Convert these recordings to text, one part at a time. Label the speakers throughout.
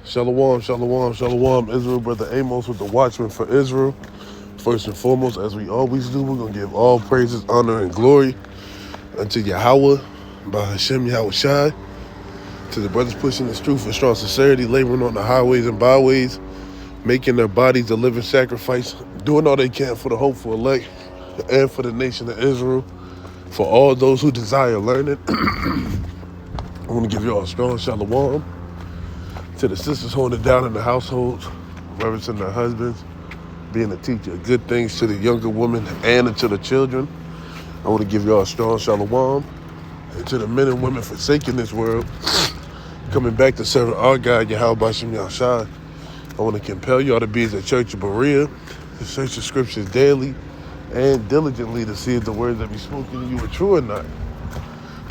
Speaker 1: Shalom, shalom, shalom, Israel. Brother Amos with the Watchman for Israel. First and foremost, as we always do, we're going to give all praises, honor, and glory unto Yahweh, by Hashem Yahweh Shai, to the brothers pushing this truth for strong sincerity, laboring on the highways and byways, making their bodies a living sacrifice, doing all they can for the hopeful elect and for the nation of Israel, for all those who desire learning. I want to give you all a strong shalom. To the sisters holding it down in the households, reverencing their husbands, being a teacher of good things to the younger women and to the children. I want to give y'all a strong shalom. And to the men and women forsaking this world, coming back to serve our God, Yahweh Bashem Yahshai. I want to compel y'all to be as a church of Berea, to search the scriptures daily and diligently to see if the words that be spoken to you are true or not.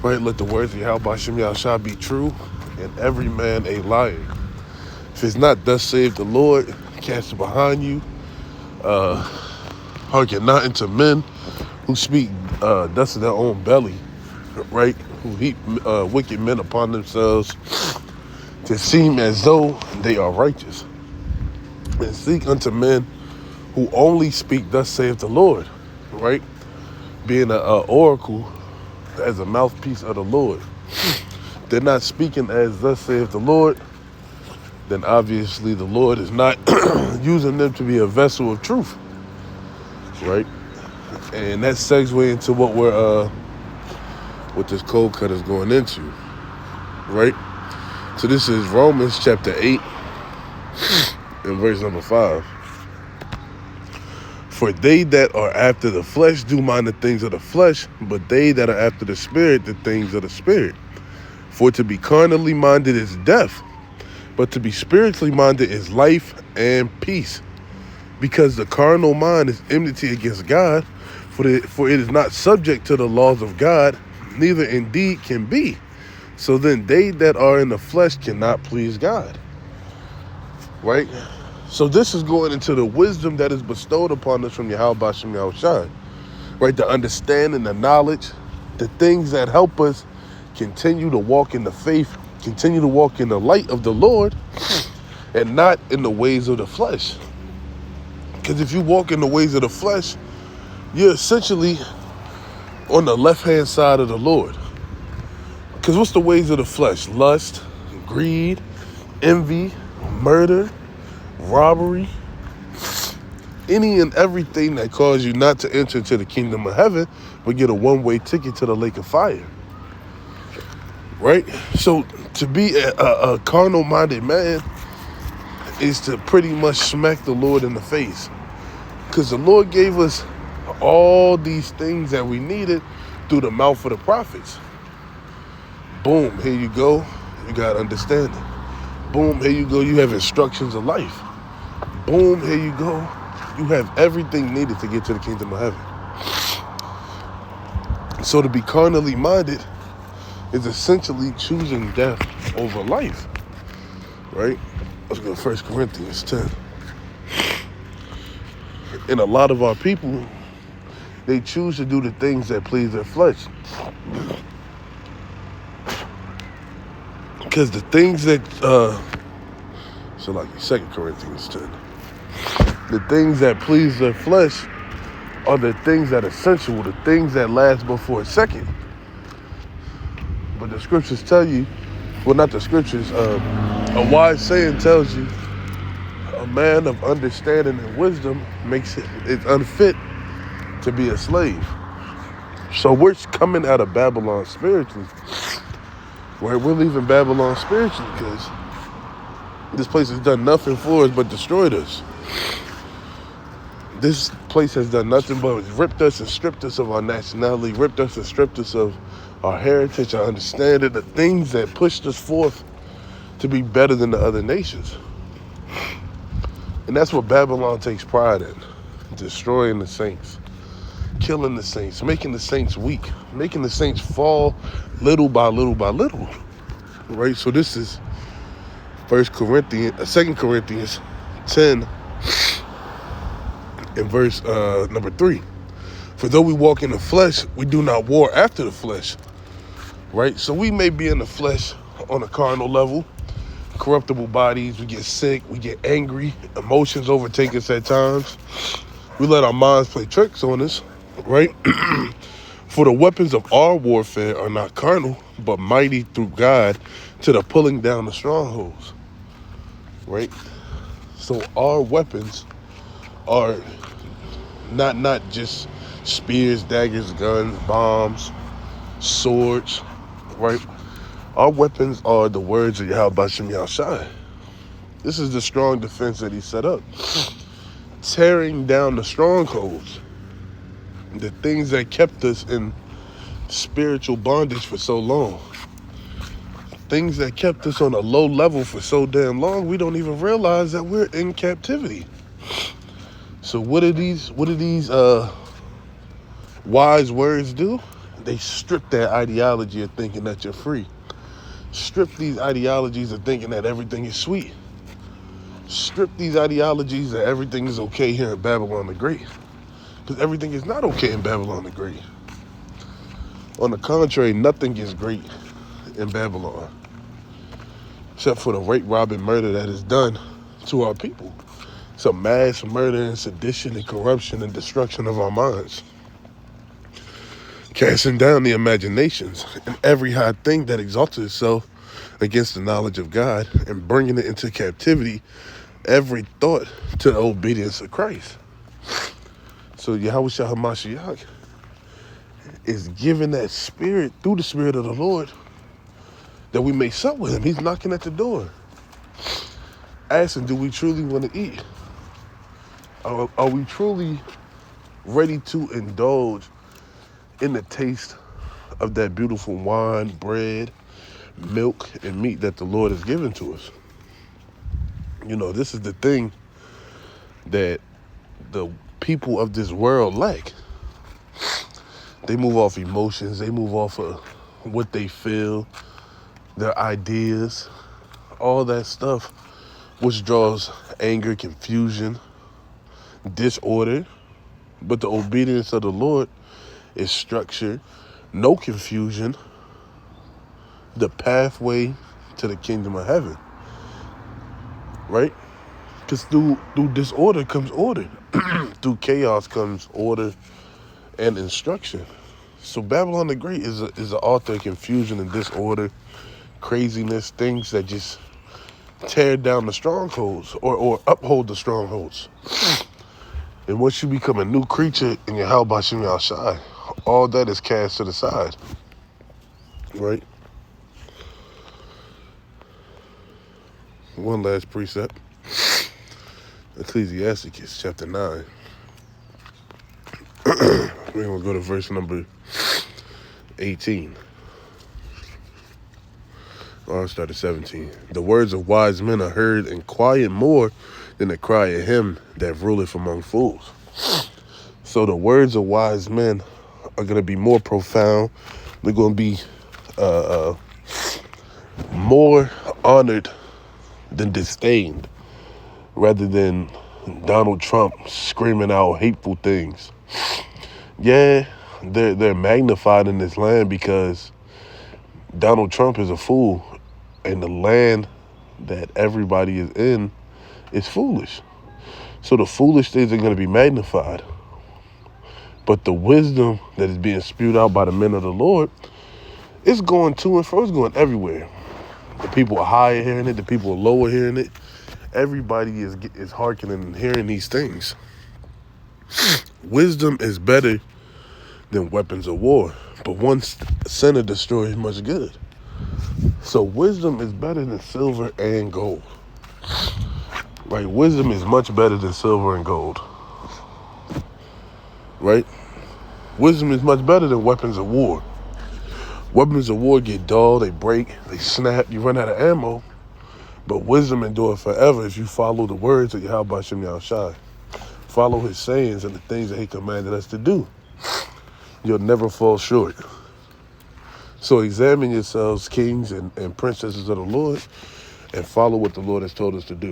Speaker 1: Right? Let the words of Yahweh Bashem Yahshai be true and every man a liar. If it's not, thus saith the Lord, cast it behind you. Hearken not unto men who speak dust of their own belly, right? Who heap wicked men upon themselves to seem as though they are righteous. And seek unto men who only speak thus saith the Lord, right? Being an oracle as a mouthpiece of the Lord. They're not speaking as thus saith the Lord, then obviously the Lord is not using them to be a vessel of truth, right? And that segues into what this cold cut is going into, right? So this is Romans chapter 8 and verse number 5. For they that are after the flesh do mind the things of the flesh, but they that are after the spirit, the things of the spirit. For to be carnally minded is death, but to be spiritually minded is life and peace. Because the carnal mind is enmity against God, for it is not subject to the laws of God, neither indeed can be. So then they that are in the flesh cannot please God. Right? So this is going into the wisdom that is bestowed upon us from Yahweh Bashem Yahushai. Right? The understanding, the knowledge, the things that help us continue to walk in the faith, continue to walk in the light of the Lord and not in the ways of the flesh. Because if you walk in the ways of the flesh, you're essentially on the left-hand side of the Lord. Because what's the ways of the flesh? Lust, greed, envy, murder, robbery, any and everything that causes you not to enter into the kingdom of heaven, but get a one-way ticket to the lake of fire. Right? So to be a carnal-minded man is to pretty much smack the Lord in the face. Because the Lord gave us all these things that we needed through the mouth of the prophets. Boom, here you go. You got understanding. Boom, here you go. You have instructions of life. Boom, here you go. You have everything needed to get to the kingdom of heaven. So to be carnally minded is essentially choosing death over life, right? Let's go to 1 Corinthians 10. And a lot of our people, they choose to do the things that please their flesh. Because the things that, so like 2 Corinthians 10, the things that please their flesh are the things that are sensual, the things that last but for a second. But the scriptures tell you, well, not the scriptures, a wise saying tells you a man of understanding and wisdom it's unfit to be a slave. So we're coming out of Babylon spiritually. Right? We're leaving Babylon spiritually because this place has done nothing for us but destroyed us. This place has done nothing but ripped us and stripped us of our nationality, ripped us and stripped us of our heritage, our understanding, the things that pushed us forth to be better than the other nations. And that's what Babylon takes pride in, destroying the saints, killing the saints, making the saints weak, making the saints fall little by little by little, right? So this is 2 Corinthians 10 and verse number 3. For though we walk in the flesh, we do not war after the flesh, right? So we may be in the flesh on a carnal level, corruptible bodies. We get sick. We get angry. Emotions overtake us at times. We let our minds play tricks on us, right? For the weapons of our warfare are not carnal, but mighty through God to the pulling down the strongholds, right? So our weapons are not just spears, daggers, guns, bombs, swords, right? Our weapons are the words of Yahweh Bashem Yahushai. This is the strong defense that he set up. Tearing down the strongholds, the things that kept us in spiritual bondage for so long. Things that kept us on a low level for so damn long, we don't even realize that we're in captivity. So what do these wise words do? They strip that ideology of thinking that you're free. Strip these ideologies of thinking that everything is sweet. Strip these ideologies that everything is okay here in Babylon the Great. Because everything is not okay in Babylon the Great. On the contrary, nothing is great in Babylon. Except for the rape, rob, and murder that is done to our people. It's a mass murder and sedition and corruption and destruction of our minds. Casting down the imaginations and every high thing that exalts itself against the knowledge of God and bringing it into captivity, every thought to the obedience of Christ. So Yahweh Shah HaMashiach is giving that spirit through the Spirit of the Lord that we may sup with him. He's knocking at the door. Asking, do we truly want to eat? Are we truly ready to indulge in the taste of that beautiful wine, bread, milk, and meat that the Lord has given to us? You know, this is the thing that the people of this world lack. They move off emotions. They move off of what they feel, their ideas, all that stuff, which draws anger, confusion, disorder. But the obedience of the Lord is structure, no confusion, the pathway to the kingdom of heaven, right? Because through disorder comes order. Through chaos comes order and instruction. So Babylon the Great is the author of confusion and disorder, craziness, things that just tear down the strongholds or uphold the strongholds. And once you become a new creature in your Yahweh Bashem Yahushai, all that is cast to the side, right? One last precept. Ecclesiasticus chapter 9. We're going to go to verse number 18. I'll start at 17. The words of wise men are heard and quiet more than the cry of him that ruleth among fools. So the words of wise men are going to be more profound. They're going to be more honored than disdained, rather than Donald Trump screaming out hateful things. Yeah, they're magnified in this land because Donald Trump is a fool, and the land that everybody is in is foolish. So the foolish things are going to be magnified. But the wisdom that is being spewed out by the men of the Lord is going to and fro. It's going everywhere. The people are higher hearing it. The people are lower hearing it. Everybody is hearkening and hearing these things. Wisdom is better than weapons of war. But one sinner destroys much good. So wisdom is better than silver and gold. Right? Wisdom is much better than silver and gold. Right? Wisdom is much better than weapons of war. Weapons of war get dull, they break, they snap, you run out of ammo. But wisdom endures forever if you follow the words of Yahweh Bashem Yahushai. Follow his sayings and the things that he commanded us to do. You'll never fall short. So examine yourselves, kings and princesses of the Lord, and follow what the Lord has told us to do.